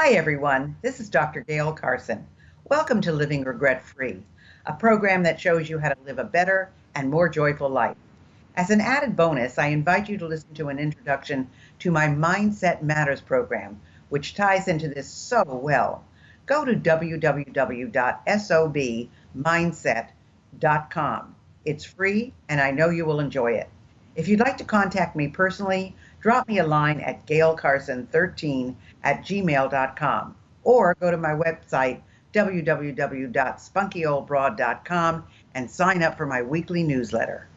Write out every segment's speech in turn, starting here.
Hi, everyone. This is Dr. Gayle Carson. Welcome to Living Regret Free, a program that shows you how to live a better and more joyful life. As an added bonus, I invite you to listen to an introduction to my Mindset Matters program, which ties into this so well. Go to www.sobmindset.com. It's free, and I know you will enjoy it. If you'd like to contact me personally, drop me a line at gaylecarson13@gmail.com or go to my website, www.spunkyoldbroad.com, and sign up for my weekly newsletter.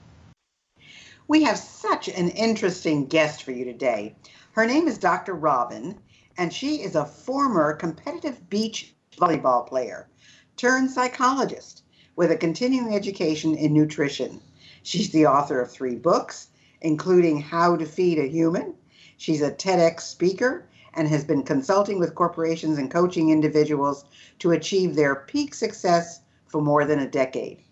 We have such an interesting guest for you today. Her name is Dr. Robyn, and she is a former competitive beach volleyball player turned psychologist with a continuing education in nutrition. She's the author of 3 books, including How to Feed a Human. She's a TEDx speaker and has been consulting with corporations and coaching individuals to achieve their peak success for more than a decade.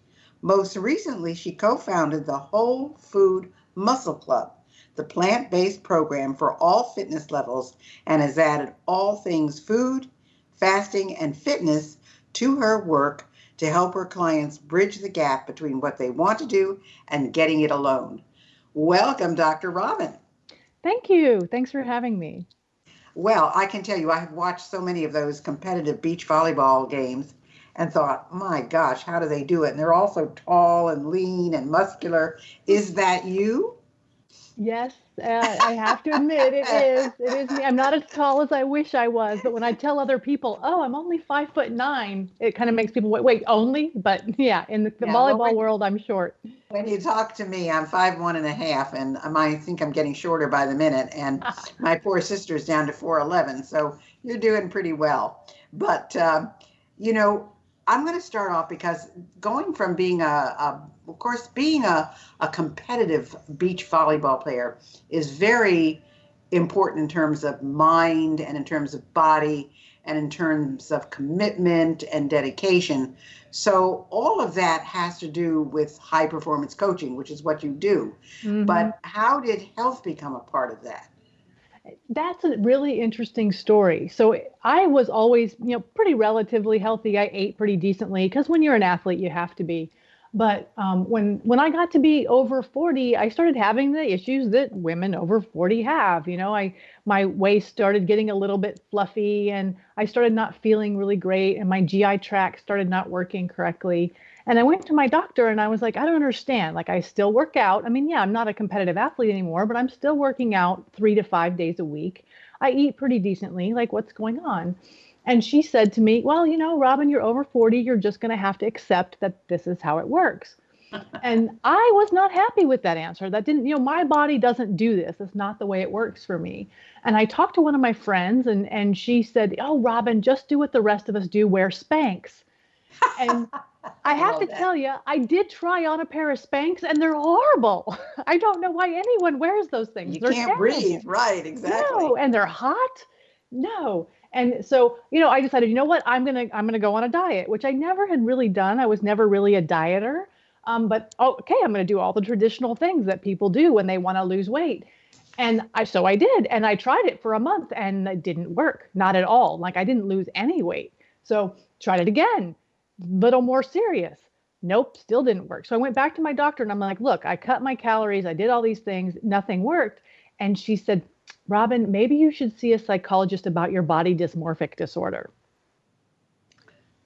Most recently, she co-founded the Whole Food Muscle Club, the plant-based program for all fitness levels, and has added all things food, fasting, and fitness to her work to help her clients bridge the gap between what they want to do and getting it alone. Welcome, Dr. Robyn. Thank you. Thanks for having me. Well, I can tell you, I have watched so many of those competitive beach volleyball games and thought, my gosh, how do they do it? And they're all so tall and lean and muscular. Is that you? Yes, I have to admit it is. It is me. I'm not as tall as I wish I was, but when I tell other people, "Oh, I'm only 5'9", it kind of makes people wait, only? But yeah, in the volleyball world, I'm short. When you talk to me, I'm 5'1.5", and I think I'm getting shorter by the minute. And my poor sister's down to 4'11", so you're doing pretty well. But I'm going to start off because going from being of course, being a competitive beach volleyball player is very important in terms of mind and in terms of body and in terms of commitment and dedication. So all of that has to do with high performance coaching, which is what you do. Mm-hmm. But how did health become a part of that? That's a really interesting story. So I was always, pretty relatively healthy. I ate pretty decently because when you're an athlete, you have to be. But when I got to be over 40, I started having the issues that women over 40 have. My waist started getting a little bit fluffy, and I started not feeling really great, and my GI tract started not working correctly. And I went to my doctor and I was like, I don't understand. Like, I still work out. I mean, yeah, I'm not a competitive athlete anymore, but I'm still working out 3 to 5 days a week. I eat pretty decently. Like, what's going on? And she said to me, well, Robyn, you're over 40. You're just going to have to accept that this is how it works. And I was not happy with that answer. That didn't, my body doesn't do this. It's not the way it works for me. And I talked to one of my friends and she said, oh, Robyn, just do what the rest of us do, wear Spanx. And I have to tell you, I did try on a pair of Spanx and they're horrible. I don't know why anyone wears those things. You can't breathe. Right, exactly. No, and they're hot. No. And so, I decided, you know what, I'm gonna go on a diet, which I never had really done. I was never really a dieter. But okay, I'm gonna do all the traditional things that people do when they want to lose weight. And I did, and I tried it for a month and it didn't work, not at all. Like, I didn't lose any weight. So tried it again, little more serious. Nope, still didn't work. So I went back to my doctor and I'm like, look, I cut my calories, I did all these things, nothing worked. And she said, Robyn, maybe you should see a psychologist about your body dysmorphic disorder.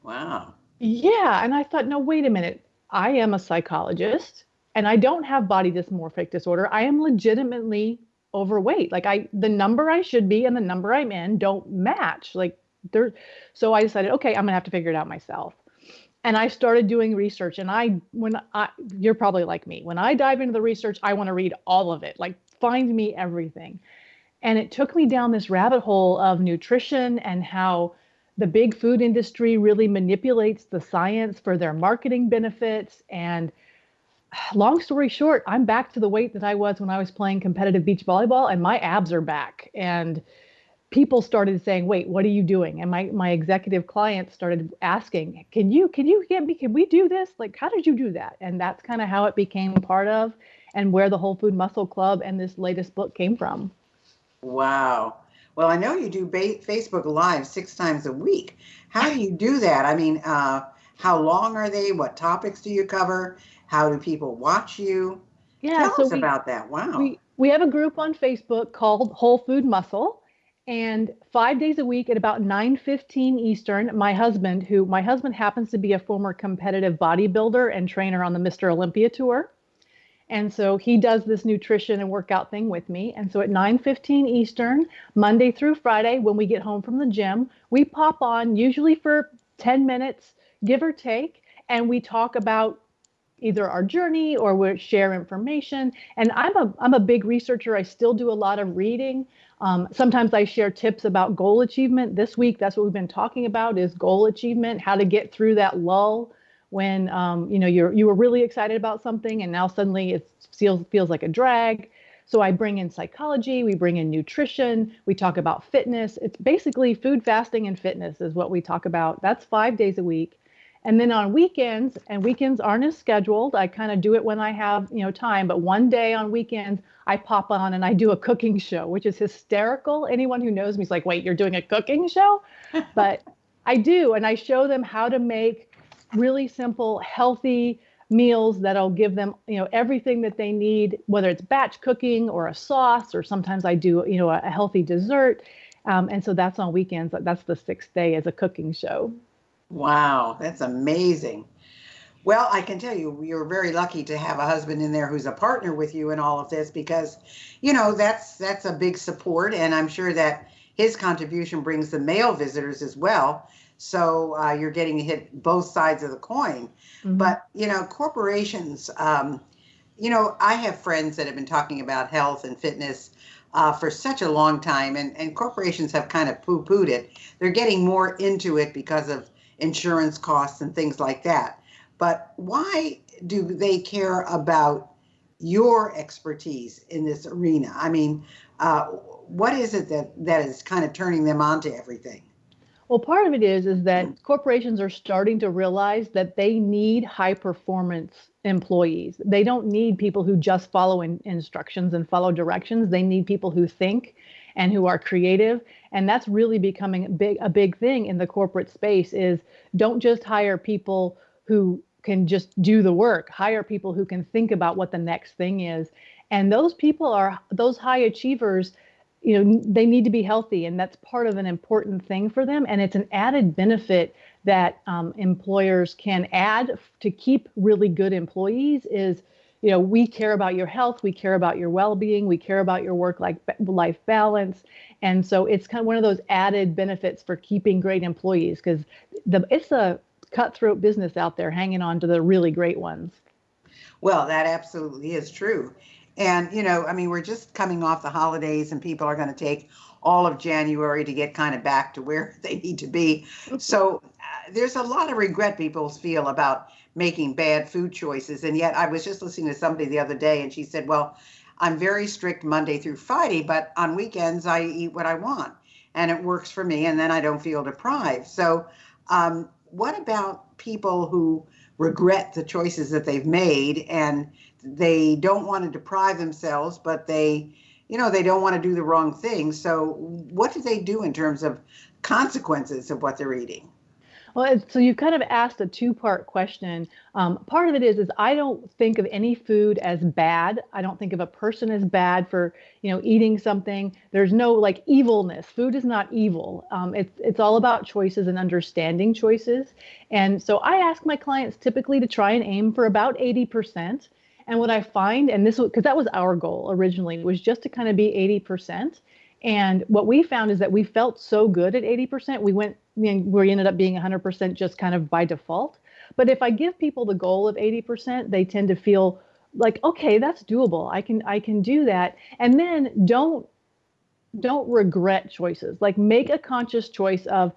Wow. Yeah. And I thought, no, wait a minute. I am a psychologist and I don't have body dysmorphic disorder. I am legitimately overweight. Like, the number I should be and the number I'm in don't match. So I decided, okay, I'm gonna have to figure it out myself. And I started doing research. And you're probably like me. When I dive into the research, I want to read all of it. Like, find me everything. And it took me down this rabbit hole of nutrition and how the big food industry really manipulates the science for their marketing benefits. And long story short, I'm back to the weight that I was when I was playing competitive beach volleyball, and my abs are back. And people started saying, wait, what are you doing? And my executive clients started asking, can we do this? Like, how did you do that? And that's kind of how it became part of and where the Whole Food Muscle Club and this latest book came from. Wow. Well, I know you do Facebook Live 6 times a week. How do you do that? I mean, how long are they? What topics do you cover? How do people watch you? Yeah, Tell so us about that. Wow. we have a group on Facebook called Whole Food Muscle, and 5 days a week at about 9:15 Eastern, my husband happens to be a former competitive bodybuilder and trainer on the Mr. Olympia tour. And so he does this nutrition and workout thing with me. And so at 9:15 Eastern, Monday through Friday, when we get home from the gym, we pop on usually for 10 minutes, give or take, and we talk about either our journey or we share information. And I'm a big researcher. I still do a lot of reading. Sometimes I share tips about goal achievement. This week, that's what we've been talking about is goal achievement, how to get through that lull when you were really excited about something and now suddenly it feels like a drag. So I bring in psychology, we bring in nutrition, we talk about fitness. It's basically food, fasting, and fitness is what we talk about. That's 5 days a week. And then on weekends, and weekends aren't as scheduled, I kind of do it when I have, time, but one day on weekends, I pop on and I do a cooking show, which is hysterical. Anyone who knows me is like, wait, you're doing a cooking show? But I do, and I show them how to make really simple, healthy meals that'll give them, everything that they need, whether it's batch cooking or a sauce, or sometimes I do, a healthy dessert. And so that's on weekends. That's the sixth day as a cooking show. Wow, that's amazing. Well, I can tell you, you're very lucky to have a husband in there who's a partner with you in all of this because, that's a big support. And I'm sure that his contribution brings the male visitors as well. So you're getting to hit both sides of the coin. Mm-hmm. But, corporations, I have friends that have been talking about health and fitness for such a long time. And corporations have kind of poo-pooed it. They're getting more into it because of insurance costs and things like that. But why do they care about your expertise in this arena? I mean, what is it that is kind of turning them on to everything? Well, part of it is that corporations are starting to realize that they need high performance employees. They don't need people who just follow instructions and follow directions. They need people who think and who are creative. And that's really becoming a big thing in the corporate space is don't just hire people who can just do the work, hire people who can think about what the next thing is. And those people those high achievers, they need to be healthy, and that's part of an important thing for them. And it's an added benefit that employers can add to keep really good employees is, we care about your health, we care about your well-being, we care about your work-life balance. And so it's kind of one of those added benefits for keeping great employees because it's a cutthroat business out there hanging on to the really great ones. Well, that absolutely is true. And, we're just coming off the holidays and people are going to take all of January to get kind of back to where they need to be. So there's a lot of regret people feel about making bad food choices. And yet I was just listening to somebody the other day and she said, well, I'm very strict Monday through Friday, but on weekends I eat what I want and it works for me and then I don't feel deprived. So what about people who regret the choices that they've made and they don't want to deprive themselves, but they don't want to do the wrong thing. So what do they do in terms of consequences of what they're eating? Well, so you've kind of asked a two-part question. Part of it is I don't think of any food as bad. I don't think of a person as bad for, eating something. There's no evilness. Food is not evil. It's all about choices and understanding choices. And so I ask my clients typically to try and aim for about 80%. And what I find, and this was because that was our goal originally, was just to kind of be 80%. And what we found is that we felt so good at 80%, we ended up being 100% just kind of by default. But if I give people the goal of 80%, they tend to feel like, okay, that's doable. I can do that. And then don't regret choices. Make a conscious choice of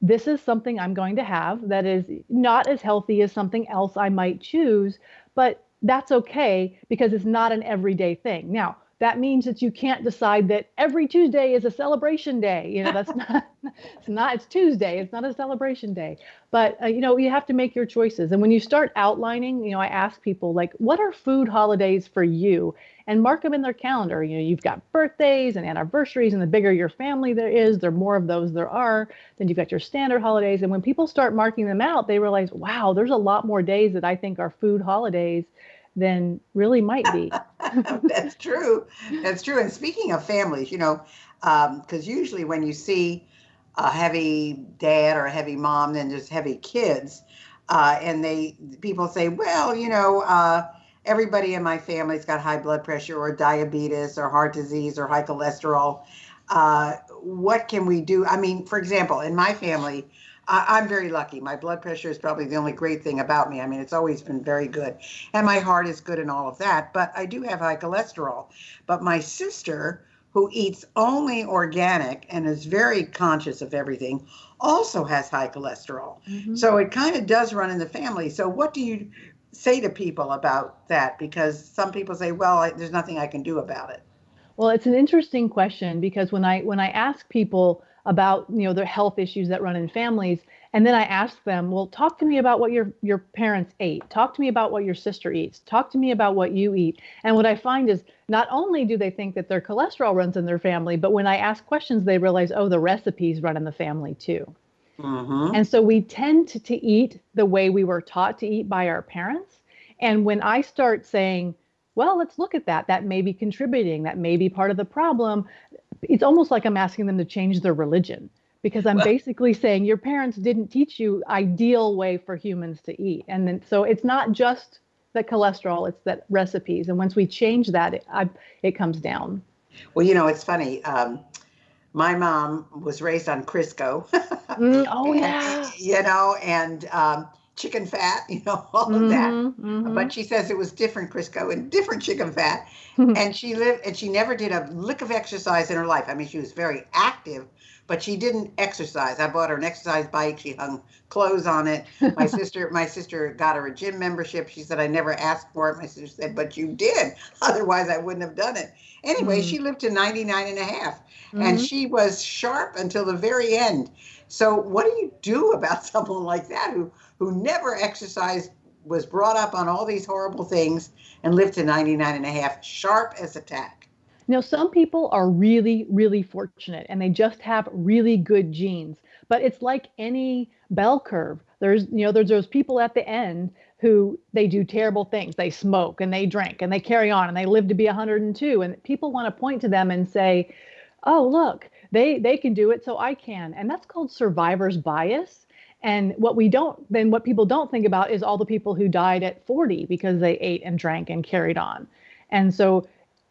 this is something I'm going to have that is not as healthy as something else I might choose, but that's okay because it's not an everyday thing. Now, that means that you can't decide that every Tuesday is a celebration day. That's it's Tuesday. It's not a celebration day. But, you have to make your choices. And when you start outlining, I ask people, like, what are food holidays for you? And mark them in their calendar. You've got birthdays and anniversaries, and the bigger your family there is, the more of those there are. Then you've got your standard holidays. And when people start marking them out, they realize, wow, there's a lot more days that I think are food holidays than really might be. That's true. That's true. And speaking of families, because usually when you see a heavy dad or a heavy mom, then there's heavy kids, and people say, well, everybody in my family's got high blood pressure or diabetes or heart disease or high cholesterol. What can we do? I mean, for example, in my family, I'm very lucky. My blood pressure is probably the only great thing about me. I mean, it's always been very good. And my heart is good and all of that. But I do have high cholesterol. But my sister, who eats only organic and is very conscious of everything, also has high cholesterol. Mm-hmm. So it kind of does run in the family. So what do you say to people about that? Because some people say, well, there's nothing I can do about it. Well, it's an interesting question, because when I ask people about, their health issues that run in families, and then I ask them, well, talk to me about what your parents ate. Talk to me about what your sister eats. Talk to me about what you eat. And what I find is, not only do they think that their cholesterol runs in their family, but when I ask questions, they realize, oh, the recipes run in the family too. Mm-hmm. And so we tend to eat the way we were taught to eat by our parents. And when I start saying, well, let's look at that. That may be contributing. That may be part of the problem. It's almost like I'm asking them to change their religion, because I'm basically saying your parents didn't teach you ideal way for humans to eat. And then, so it's not just the cholesterol, it's that recipes. And once we change that, it comes down. Well, it's funny. My mom was raised on Crisco. And chicken fat, all of that. Mm-hmm. But she says it was different Crisco and different chicken fat. And she never did a lick of exercise in her life. I mean, she was very active, but she didn't exercise. I bought her an exercise bike. She hung clothes on it. My sister got her a gym membership. She said, I never asked for it. My sister said, but you did. Otherwise, I wouldn't have done it. Anyway, she lived to 99 and a half. And she was sharp until the very end. So what do you do about someone like that who never exercised, was brought up on all these horrible things, and lived to 99 and a half, sharp as a tack? Some people are really, really fortunate, and they just have really good genes. But it's like any bell curve. There's those people at the end who they do terrible things. They smoke and they drink and they carry on and they live to be 102. And people want to point to them and say, oh, look, they can do it, so I can. And that's called survivor's bias. And what people don't think about is all the people who died at 40 because they ate and drank and carried on. And so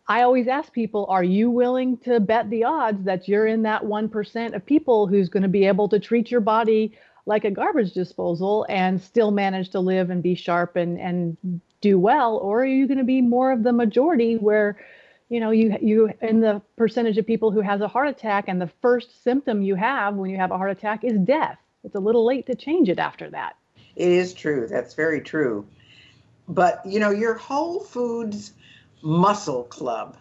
I always ask people, are you willing to bet the odds that you're in that 1% of people who's going to be able to treat your body like a garbage disposal and still manage to live and be sharp and do well? Or are you going to be more of the majority where, you in the percentage of people who has a heart attack, and the first symptom you have when you have a heart attack is death? It's a little late to change it after that. It is true. That's very true. But, your Whole Foods Muscle Club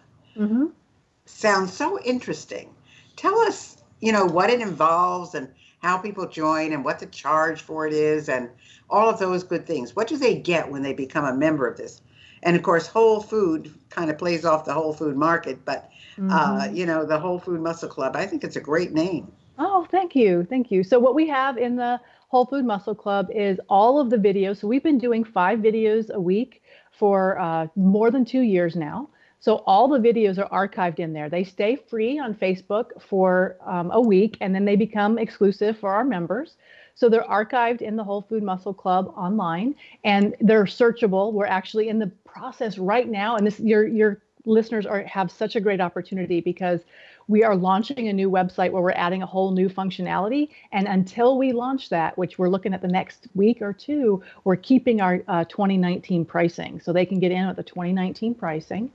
sounds so interesting. Tell us, what it involves and how people join and what the charge for it is and all of those good things. What do they get when they become a member of this? And, of course, Whole Food kind of plays off the Whole Food market. But, the Whole Food Muscle Club, I think it's a great name. Oh, thank you. Thank you. So what we have in the Whole Food Muscle Club is all of the videos. So we've been doing 5 videos a week for more than 2 years now. So all the videos are archived in there. They stay free on Facebook for a week, and then they become exclusive for our members. So they're archived in the Whole Food Muscle Club online, and they're searchable. We're actually in the process right now, and your listeners have such a great opportunity, because we are launching a new website where we're adding a whole new functionality. And until we launch that, which we're looking at the next week or two, we're keeping our 2019 pricing. So they can get in at the 2019 pricing.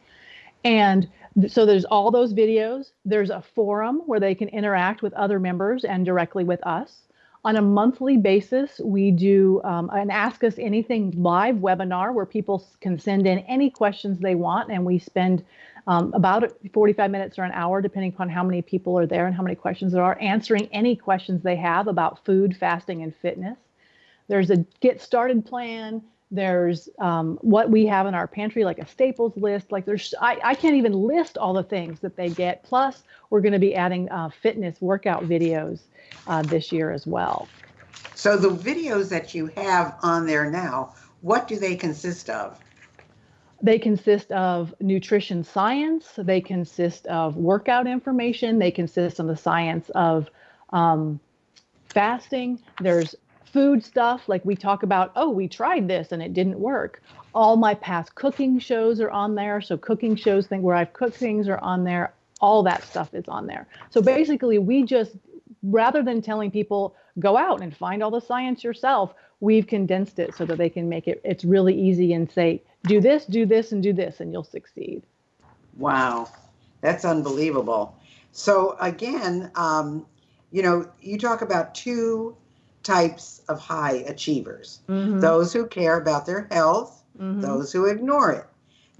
And so there's all those videos. There's a forum where they can interact with other members and directly with us. On a monthly basis, we do an Ask Us Anything live webinar where people can send in any questions they want, and we spend about 45 minutes or an hour, depending upon how many people are there and how many questions there are, answering any questions they have about food, fasting, and fitness. There's a get started plan. There's what we have in our pantry, like a staples list. Like I can't even list all the things that they get. Plus, we're going to be adding fitness workout videos this year as well. So the videos that you have on there now, what do they consist of? They consist of nutrition science. They consist of workout information. They consist of the science of fasting. There's food stuff, like we talk about, oh, we tried this and it didn't work. All my past cooking shows are on there. So cooking shows, where I've cooked things, are on there. All that stuff is on there. So basically, we just, rather than telling people, go out and find all the science yourself, we've condensed it so that they can make it's really easy and say, do this, and do this, and you'll succeed. Wow, that's unbelievable. So again, you talk about two types of high achievers, those who care about their health, those who ignore it.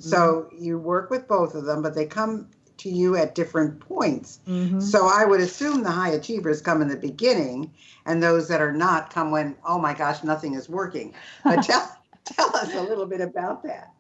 So you work with both of them, but they come to you at different points. So I would assume the high achievers come in the beginning, and those that are not come when, oh my gosh, nothing is working. But tell us a little bit about that.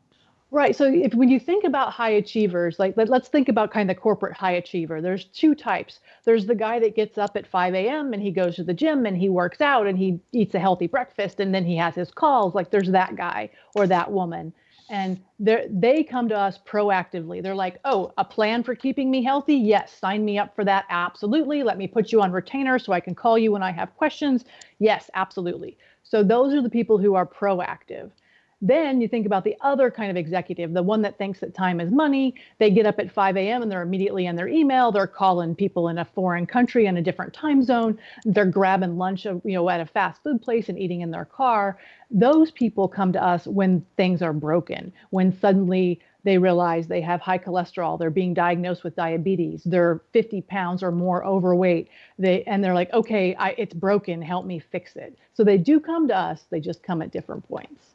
Right. So when you think about high achievers, like let's think about kind of the corporate high achiever. There's two types. There's the guy that gets up at 5 a.m. and he goes to the gym and he works out and he eats a healthy breakfast and then he has his calls. Like there's that guy or that woman. And they come to us proactively. They're like, oh, a plan for keeping me healthy? Yes. Sign me up for that. Absolutely. Let me put you on retainer so I can call you when I have questions. Yes, absolutely. So those are the people who are proactive. Then you think about the other kind of executive, the one that thinks that time is money. They get up at 5 a.m. and they're immediately in their email. They're calling people in a foreign country in a different time zone. They're grabbing lunch, at a fast food place and eating in their car. Those people come to us when things are broken, when suddenly they realize they have high cholesterol. They're being diagnosed with diabetes. They're 50 pounds or more overweight. They're like, okay, it's broken. Help me fix it. So they do come to us. They just come at different points.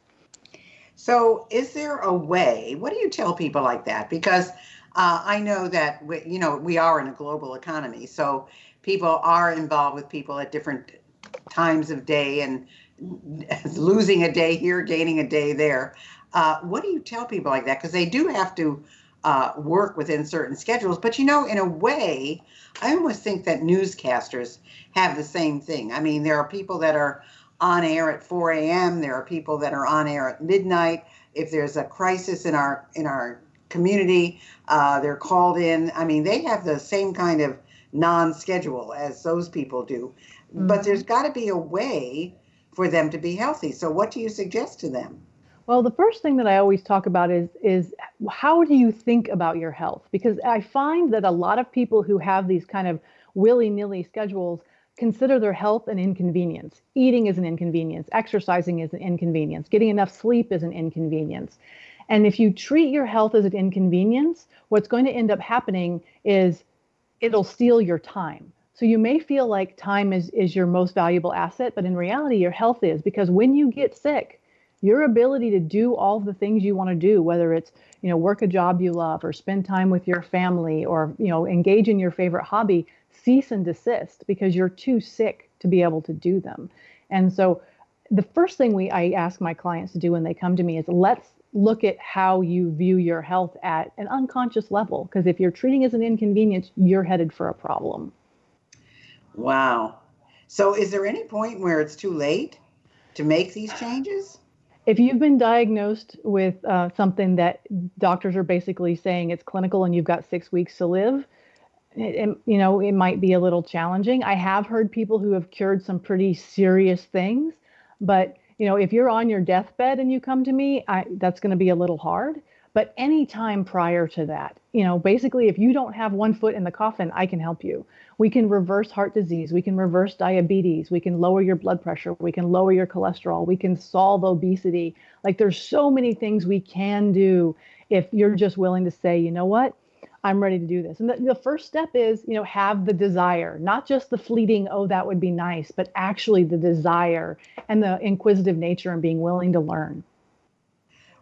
So is there a way, what do you tell people like that? Because I know that, we are in a global economy, so people are involved with people at different times of day and losing a day here, gaining a day there. What do you tell people like that? Because they do have to work within certain schedules. But, in a way, I almost think that newscasters have the same thing. I mean, there are people that are on air at 4 a.m. There are people that are on air at midnight. If there's a crisis in our community, they're called in. I mean, they have the same kind of non-schedule as those people do. But there's got to be a way for them to be healthy. So what do you suggest to them? Well, the first thing that I always talk about is how do you think about your health? Because I find that a lot of people who have these kind of willy-nilly schedules consider their health an inconvenience. Eating is an inconvenience. Exercising is an inconvenience. Getting enough sleep is an inconvenience. And if you treat your health as an inconvenience, what's going to end up happening is it'll steal your time. So you may feel like time is your most valuable asset, but in reality, your health is, because when you get sick, your ability to do all the things you want to do, whether it's, work a job you love or spend time with your family or, engage in your favorite hobby, cease and desist because you're too sick to be able to do them. And so the first thing I ask my clients to do when they come to me is let's look at how you view your health at an unconscious level. Because if you're treating it as an inconvenience, you're headed for a problem. Wow. So is there any point where it's too late to make these changes? If you've been diagnosed with something that doctors are basically saying it's clinical and you've got 6 weeks to live, it might be a little challenging. I have heard people who have cured some pretty serious things, but if you're on your deathbed and you come to me, that's going to be a little hard. But any time prior to that, basically, if you don't have one foot in the coffin, I can help you. We can reverse heart disease. We can reverse diabetes. We can lower your blood pressure. We can lower your cholesterol. We can solve obesity. Like there's so many things we can do if you're just willing to say, you know what? I'm ready to do this. And the first step is, have the desire, not just the fleeting, oh, that would be nice, but actually the desire and the inquisitive nature and being willing to learn.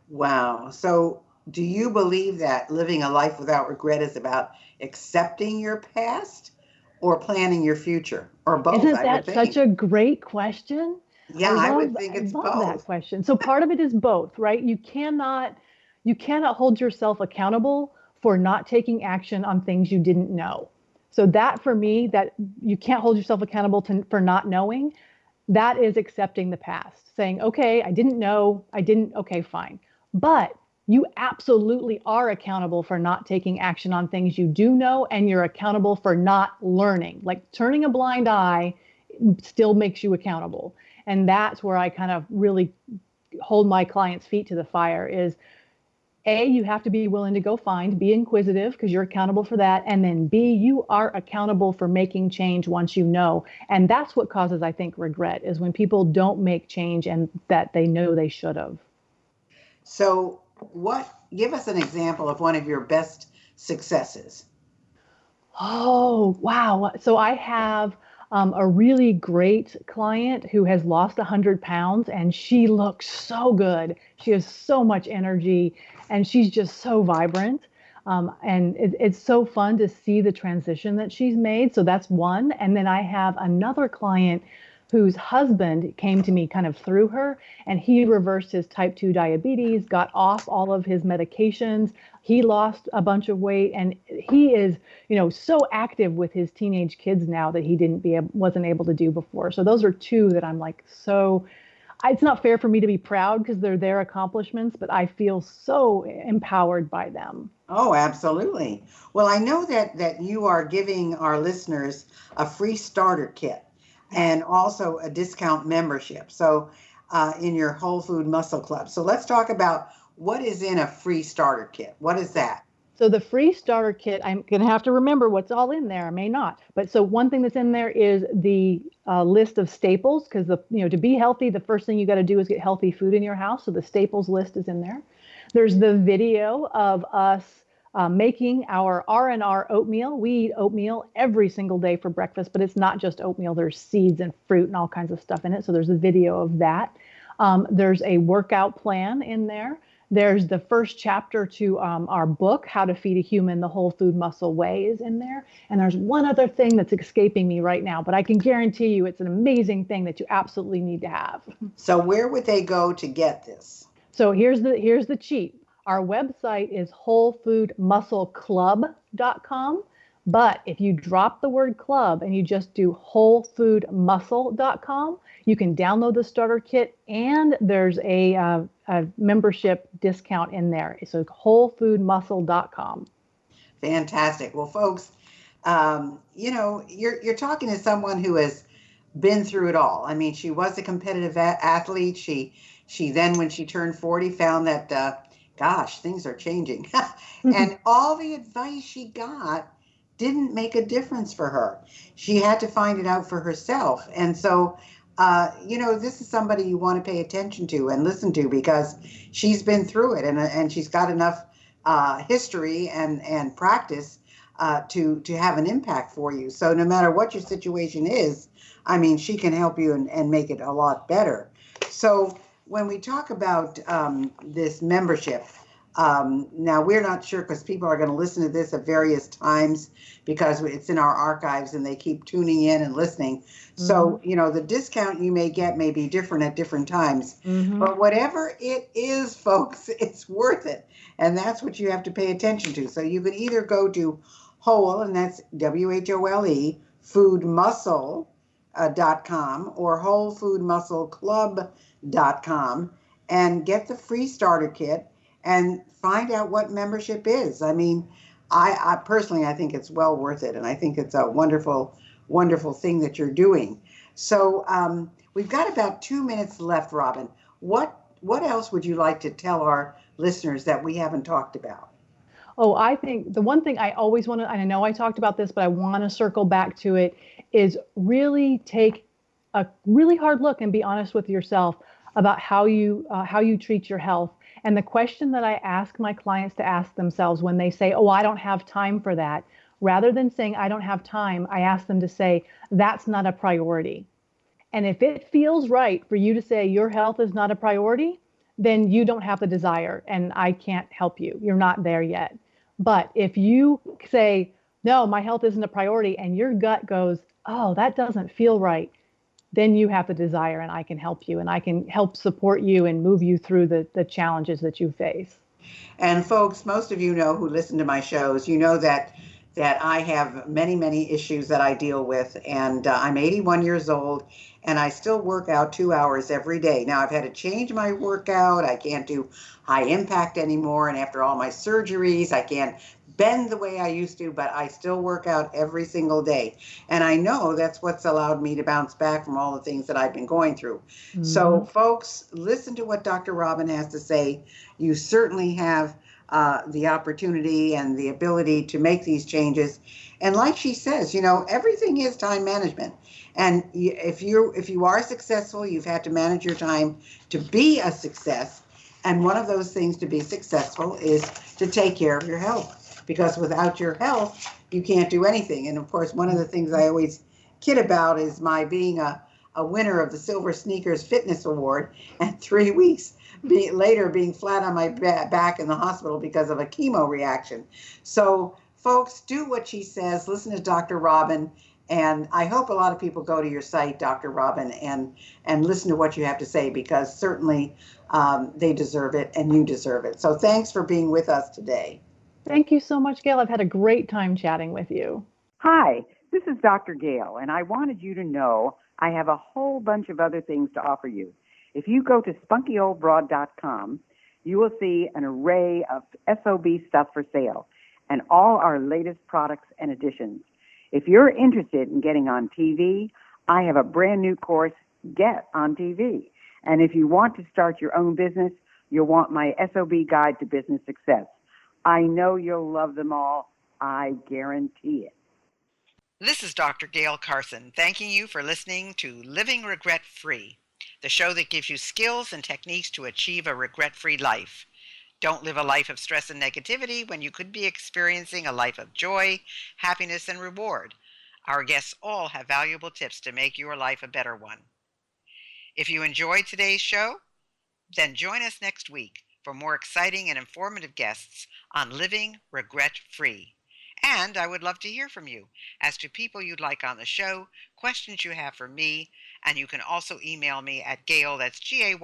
Wow. So do you believe that living a life without regret is about accepting your past or planning your future, or both, Isn't I would that such think? a great question? Yeah, I would I think it's love that both. question. So part of it is both, right? You cannot hold yourself accountable for not taking action on things you didn't know. So that for me, that you can't hold yourself accountable for not knowing, that is accepting the past, saying, okay, I didn't know, okay, fine. But you absolutely are accountable for not taking action on things you do know, and you're accountable for not learning. Like turning a blind eye still makes you accountable. And that's where I kind of really hold my clients' feet to the fire is A, you have to be willing to go find, be inquisitive because you're accountable for that. And then B, you are accountable for making change once you know. And that's what causes, I think, regret is when people don't make change and that they know they should have. So, give us an example of one of your best successes. Oh, wow. So I have a really great client who has lost 100 pounds and she looks so good. She has so much energy and she's just so vibrant. And it's so fun to see the transition that she's made. So that's one. And then I have another client whose husband came to me kind of through her, and he reversed his type 2 diabetes, got off all of his medications. He lost a bunch of weight, and he is, so active with his teenage kids now that he wasn't able to do before. So those are two that I'm like, so it's not fair for me to be proud because they're their accomplishments, but I feel so empowered by them. Oh, absolutely. Well, I know that you are giving our listeners a free starter kit and also a discount membership. So, in your Whole Food Muscle Club. So let's talk about what is in a free starter kit. What is that? So the free starter kit, I'm going to have to remember what's all in there. I may not, but so one thing that's in there is the list of staples because to be healthy, the first thing you got to do is get healthy food in your house. So the staples list is in there. There's the video of us making our R&R oatmeal. We eat oatmeal every single day for breakfast, but it's not just oatmeal. There's seeds and fruit and all kinds of stuff in it. So there's a video of that. There's a workout plan in there. There's the first chapter to our book, How to Feed a Human the Whole Food Muscle Way is in there. And there's one other thing that's escaping me right now, but I can guarantee you it's an amazing thing that you absolutely need to have. So where would they go to get this? So here's the cheat. Our website is wholefoodmuscleclub.com. But if you drop the word club and you just do wholefoodmuscle.com, you can download the starter kit and there's a membership discount in there. So wholefoodmuscle.com. Fantastic. Well, folks, you're talking to someone who has been through it all. I mean, she was a competitive athlete. She then, when she turned 40, found that, gosh, things are changing. And all the advice she got didn't make a difference for her. She had to find it out for herself. And so, this is somebody you want to pay attention to and listen to because she's been through it and she's got enough history and practice to have an impact for you. So no matter what your situation is, I mean, she can help you and make it a lot better. So when we talk about this membership, now we're not sure because people are going to listen to this at various times because it's in our archives and they keep tuning in and listening. Mm-hmm. So, the discount you may get may be different at different times, mm-hmm. but whatever it is, folks, it's worth it. And that's what you have to pay attention to. So you can either go to Whole, and that's WHOLE, foodmuscle.com or wholefoodmuscleclub.com and get the free starter kit and find out what membership is. I mean, I personally, I think it's well worth it. And I think it's a wonderful, wonderful thing that you're doing. So we've got about 2 minutes left, Robyn. What else would you like to tell our listeners that we haven't talked about? Oh, I think the one thing I always want to, and I know I talked about this, but I want to circle back to it, is really take a really hard look and be honest with yourself about how you treat your health. And the question that I ask my clients to ask themselves when they say, oh, I don't have time for that, rather than saying I don't have time, I ask them to say, that's not a priority. And if it feels right for you to say your health is not a priority, then you don't have the desire and I can't help you. You're not there yet. But if you say, no, my health isn't a priority, and your gut goes, oh, that doesn't feel right, then you have the desire and I can help you and I can help support you and move you through the challenges that you face. And folks, most of you know who listen to my shows, you know that I have many, many issues that I deal with, and I'm 81 years old, and I still work out 2 hours every day. Now, I've had to change my workout. I can't do high impact anymore, and after all my surgeries, I can't bend the way I used to, but I still work out every single day. And I know that's what's allowed me to bounce back from all the things that I've been going through. Mm-hmm. So, folks, listen to what Dr. Robyn has to say. You certainly have the opportunity and the ability to make these changes. And like she says, everything is time management. And if you are successful, you've had to manage your time to be a success. And one of those things to be successful is to take care of your health, because without your health, you can't do anything. And of course, one of the things I always kid about is my being a winner of the Silver Sneakers Fitness Award, and 3 weeks later being flat on my back in the hospital because of a chemo reaction. So folks, do what she says, listen to Dr. Robyn, and I hope a lot of people go to your site, Dr. Robyn, and listen to what you have to say, because certainly they deserve it and you deserve it. So thanks for being with us today. Thank you so much, Gayle. I've had a great time chatting with you. Hi, this is Dr. Gayle, and I wanted you to know I have a whole bunch of other things to offer you. If you go to spunkyoldbroad.com, you will see an array of SOB stuff for sale and all our latest products and additions. If you're interested in getting on TV, I have a brand new course, Get on TV. And if you want to start your own business, you'll want my SOB Guide to Business Success. I know you'll love them all. I guarantee it. This is Dr. Gayle Carson, thanking you for listening to Living Regret Free, the show that gives you skills and techniques to achieve a regret-free life. Don't live a life of stress and negativity when you could be experiencing a life of joy, happiness, and reward. Our guests all have valuable tips to make your life a better one. If you enjoyed today's show, then join us next week for more exciting and informative guests on Living Regret-Free. And I would love to hear from you as to people you'd like on the show, questions you have for me, and you can also email me at Gayle, that's Gayle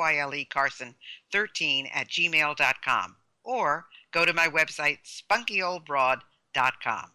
Carson 13 @gmail.com, or go to my website, spunkyoldbroad.com.